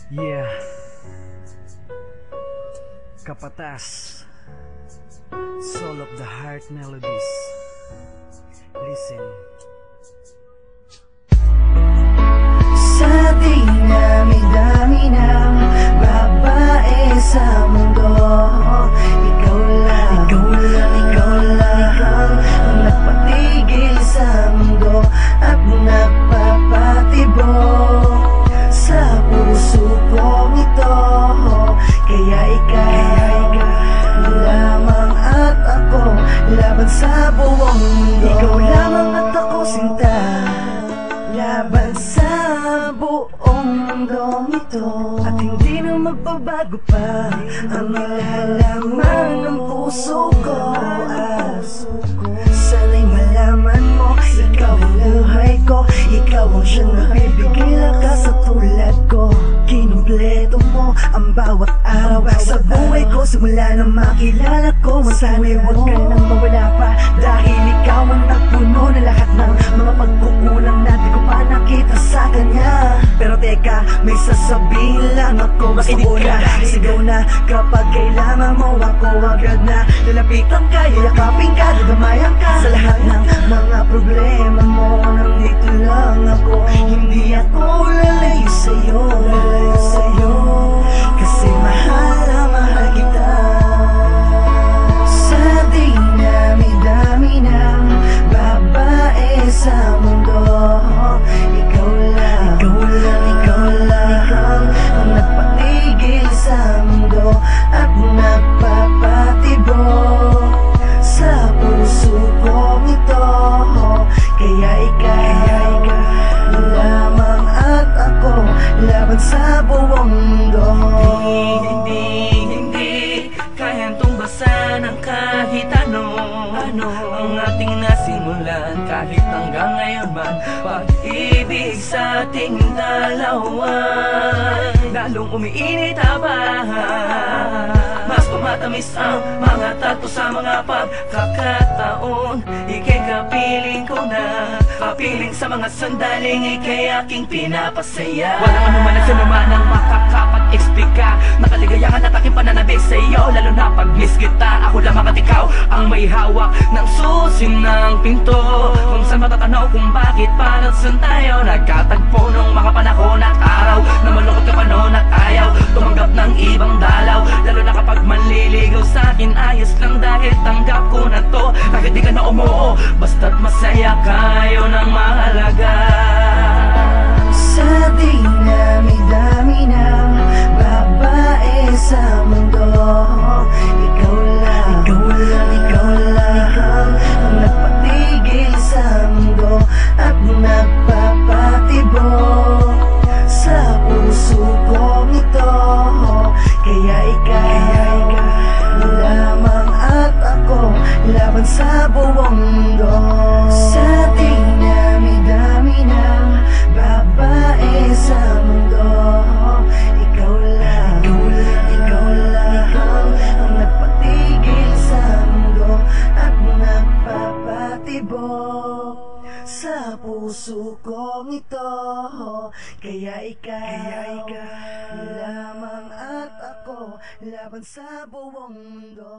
Yeah. Kapatas. Soul of the Heart Melodies. Listen. Sa dinami-dami ng babae sa mundo, ikaw lang ang nagpatigil sa mundo at nagpapatibok sa puso kong ito. Kaya ikaw lamang at ako, laban sa buong mundo. Ikaw lamang at ako, sinta, laban sa buong mundong ito. At hindi na magbabago pa ang nilalaman ng puso ko. Sana'y malaman mo, ikaw ang buhay ko, ikaw ang siyang nagbibigay lakas sa tulad ko. Kinumpleto mo ang bawat araw sa buhay ko, simula na makilala ko. Sana'y huwag ka nang mawala pa, dahil ikaw ang nagpuno na lahat ng mga pagkukulang na di ko pa nakita sa kanya. Pero teka, may sasabihin lang ako, gusto na sigaw na kapag kailangan mo ako, agad na lalapitan ka, yayakapin ka, dadamayan ka sa lahat ng mga problema mo. Nandito lang ako, hindi ako lalayo sa'yo, kasi mahal na mahal kita. Sa dinami-dami ng babae sa mundo, ikaw lang ang nagpatigil sa mundo at nagpapatibok sa puso kong ito. Kaya ikaw lamang at ako, laban sa buong mundo. Hindi kayang tumbasan ng kahit ano ang ating nasimulan, kahit hanggang ngayon man. Pag-ibig sa ating dalawa, lalong umiinit abahan, mas tumatamis ang mga tato sa mga pagkakataon. Ika'y kapiling ko na, kapiling sa mga sandaling ika'y aking pinapasaya. Walang anuman at sinuman ang makakapag-eksplika na kaligayahan at aking pananabik sa iyo, lalo na pag-miss kita. Ako lamang at ikaw ang may hawak ng susi ng pinto, kung saan matatanaw kung bakit para saan tayo nagkatagpo nung mga panahon at araw na malungkot ka pa noon at ayaw tumanggap ng ibang dalaw. Lalo na kapag manliligaw sa'kin, ayos lang dahil tanggap ko na to. Kahit di ka na umuo, basta't masaya kayo ng mahalaga. Sa dinami-dami ng babae sa mundo, ikaw lang ang nagpatigil sa mundo at nagpapatibok sa puso kong ito. Kaya ikaw lamang at ako, laban sa buong mundo. Sa dinami-dami ng babae sa mundo, ikaw lang ang nagpatigil sa mundo at nagpapatibok sa puso kong ito. Kaya ikaw lamang at ako, laban sa buong mundo.